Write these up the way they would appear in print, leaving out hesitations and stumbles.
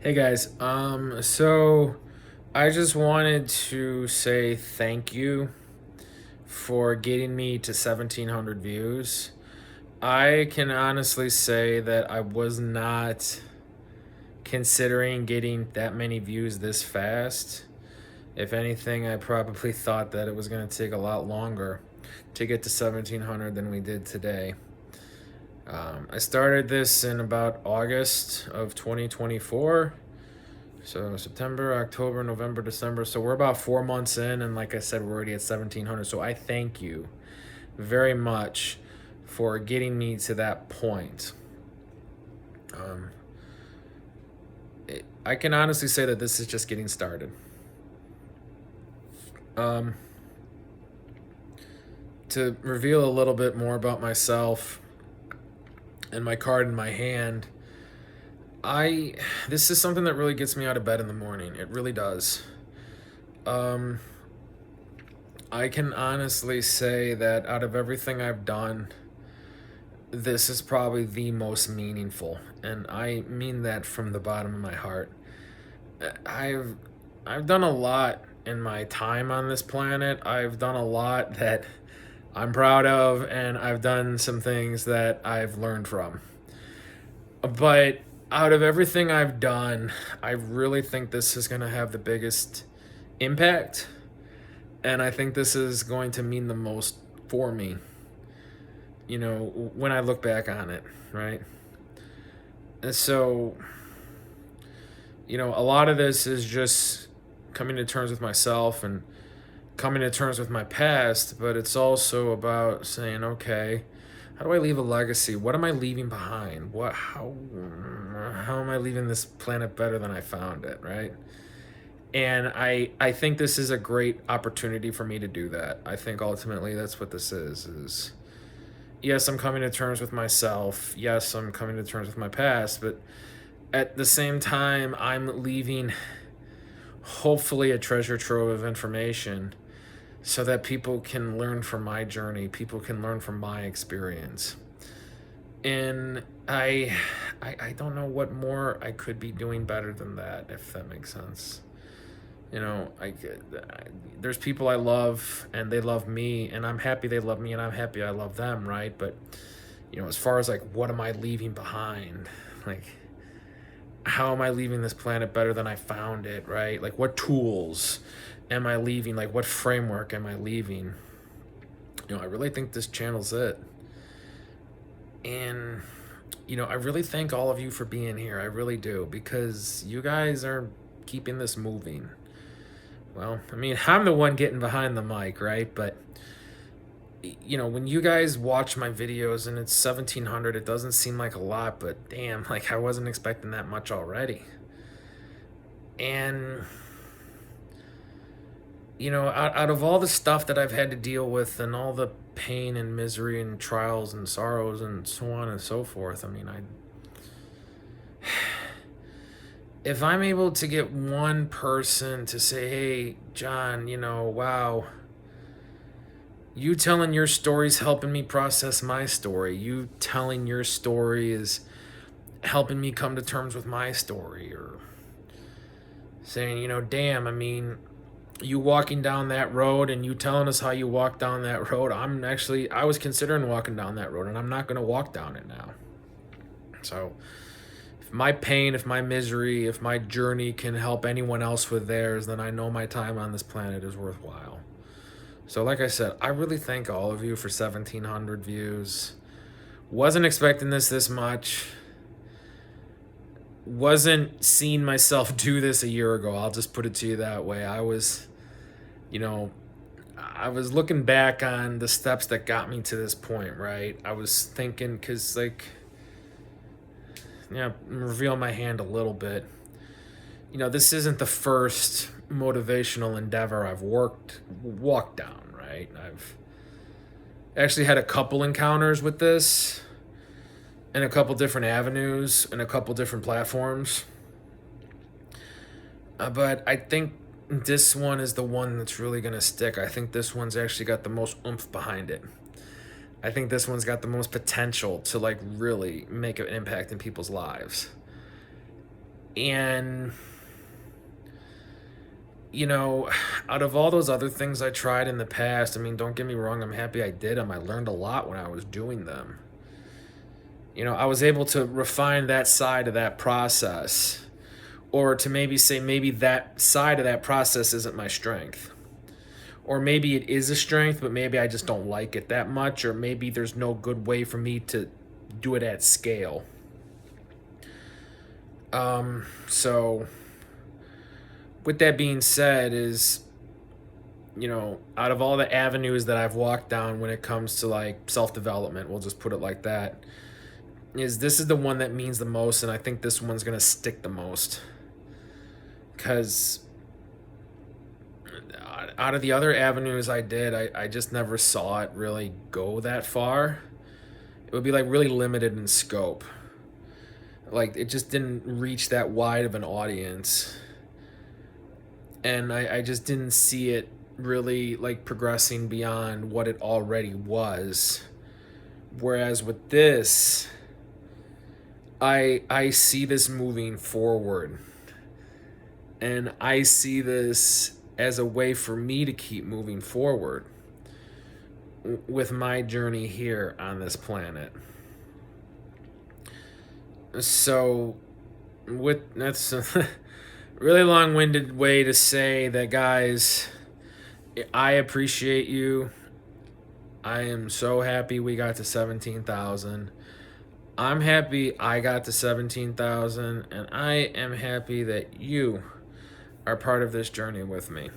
Hey guys, so I just wanted to say thank you for getting me to 1,700 views. I can honestly say that I was not considering getting that many views this fast. If anything, I probably thought that it was going to take a lot longer to get to 1,700 than we did today. I started this in about August of 2024. So September, October, November, December. So we're about 4 months in, and like I said, we're already at 1,700. So I thank you very much for getting me to that point. Um, I can honestly say that this is just getting started. Um, to reveal a little bit more about myself and my card in my hand, I this is something that really gets me out of bed in the morning. It really does. Um, I can honestly say that out of everything I've done, this is probably the most meaningful, and I mean that from the bottom of my heart. I've I've done a lot in my time on this planet. I've done a lot that I'm proud of, and I've done some things that I've learned from. But out of everything I've done, I really think this is going to have the biggest impact, and I think this is going to mean the most for me, when I look back on it, right? And so, a lot of this is just coming to terms with myself and coming to terms with my past, but it's also about saying, okay, how do I leave a legacy? What am I leaving behind? How am I leaving this planet better than I found it, right? And I think this is a great opportunity for me to do that. I think ultimately that's what this is yes, I'm coming to terms with myself. Yes, I'm coming to terms with my past, but at the same time, I'm leaving hopefully a treasure trove of information so that people can learn from my journey, people can learn from my experience. And I don't know what more I could be doing better than that, if that makes sense. There's people I love and they love me, and I'm happy they love me, and I'm happy I love them, right? But as far as like what am I leaving behind, like how am I leaving this planet better than I found it, right? Like what tools am I leaving, like what framework am I leaving? I really think this channel's it. And I really thank all of you for being here. I really do, because you guys are keeping this moving. Well, I mean, I'm the one getting behind the mic, right? But when you guys watch my videos and it's 1,700, it doesn't seem like a lot, but damn, like I wasn't expecting that much already. And out of all the stuff that I've had to deal with and all the pain and misery and trials and sorrows and so on and so forth, I mean, if I'm able to get one person to say, hey, John, wow, you telling your story is helping me process my story. You telling your story is helping me come to terms with my story. Or saying, damn, I mean, you walking down that road and you telling us how you walked down that road. I was considering walking down that road, and I'm not going to walk down it now. So if my pain, if my misery, if my journey can help anyone else with theirs, then I know my time on this planet is worthwhile. So like I said, I really thank all of you for 1,700 views. Wasn't expecting this much. Wasn't seeing myself do this a year ago. I'll just put it to you that way. I was looking back on the steps that got me to this point, right? I was thinking, because reveal my hand a little bit. This isn't the first motivational endeavor I've walked down, right? I've actually had a couple encounters with this in a couple different avenues and a couple different platforms. But I think this one is the one that's really going to stick. I think this one's actually got the most oomph behind it. I think this one's got the most potential to like really make an impact in people's lives. And, you know, out of all those other things I tried in the past, I mean, don't get me wrong, I'm happy I did them. I learned a lot when I was doing them. You know, I was able to refine that side of that process, or to maybe say, maybe that side of that process isn't my strength. Or maybe it is a strength, but maybe I just don't like it that much, or maybe there's no good way for me to do it at scale. So with that being said, is, you know, out of all the avenues that I've walked down when it comes to like self-development, we'll just put it like that, is this is the one that means the most, and I think this one's gonna stick the most. Because out of the other avenues I did, I just never saw it really go that far. It would be like really limited in scope. Like it just didn't reach that wide of an audience. And I just didn't see it really like progressing beyond what it already was. Whereas with this, I see this moving forward. And I see this as a way for me to keep moving forward with my journey here on this planet. So, with that's a really long-winded way to say that, guys. I appreciate you. I am so happy we got to 17,000. I'm happy I got to 17,000, and I am happy that you are part of this journey with me.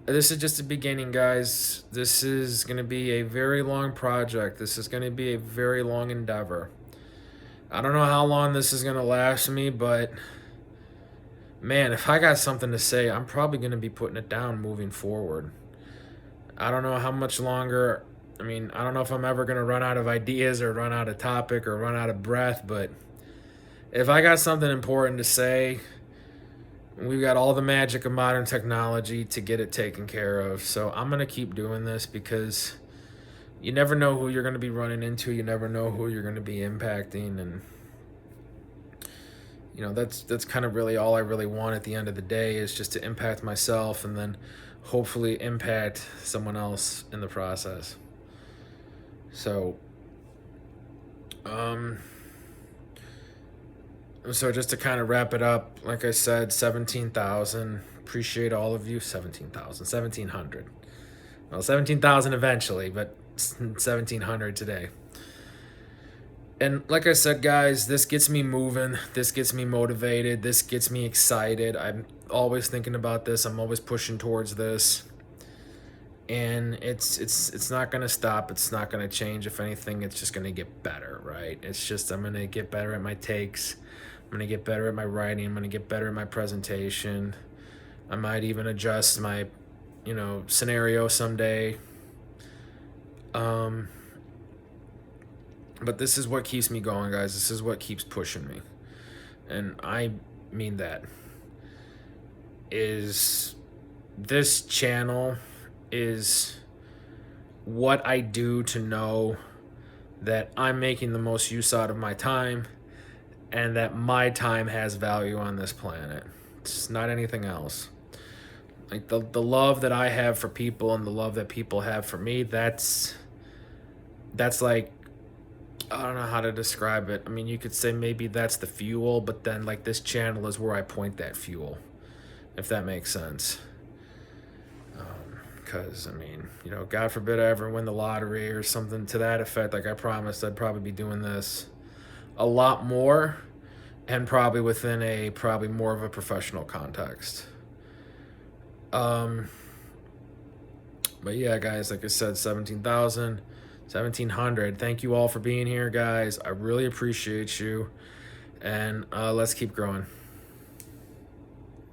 This is just the beginning, guys. This is going to be a very long project. This is going to be a very long endeavor. I don't know how long this is going to last me, but man, if I got something to say, I'm probably going to be putting it down moving forward. I don't know how much longer. I mean, I don't know if I'm ever going to run out of ideas or run out of topic or run out of breath, but if I got something important to say, we've got all the magic of modern technology to get it taken care of. So I'm going to keep doing this because you never know who you're going to be running into. You never know who you're going to be impacting. And, you know, that's kind of really all I really want at the end of the day, is just to impact myself and then hopefully impact someone else in the process. So, so just to kind of wrap it up, like I said, 17,000. Appreciate all of you. 17,000, 1,700. Well, 17,000 eventually, but 1,700 today. And like I said, guys, this gets me moving. This gets me motivated. This gets me excited. I'm always thinking about this. I'm always pushing towards this. And it's not going to stop. It's not going to change. If anything, it's just going to get better, right? It's just I'm going to get better at my takes. I'm going to get better at my writing. I'm going to get better at my presentation. I might even adjust my, scenario someday. But this is what keeps me going, guys. This is what keeps pushing me. And I mean that. Is this channel is what I do to know that I'm making the most use out of my time and that my time has value on this planet. It's not anything else. Like the love that I have for people and the love that people have for me, that's like, I don't know how to describe it. I mean, you could say maybe that's the fuel, but then like this channel is where I point that fuel, if that makes sense. Because, I mean, God forbid I ever win the lottery or something to that effect. Like I promised, I'd probably be doing this a lot more and probably within a probably more of a professional context. But yeah, guys, like I said, 17,000, 1,700. Thank you all for being here, guys. I really appreciate you. And let's keep growing.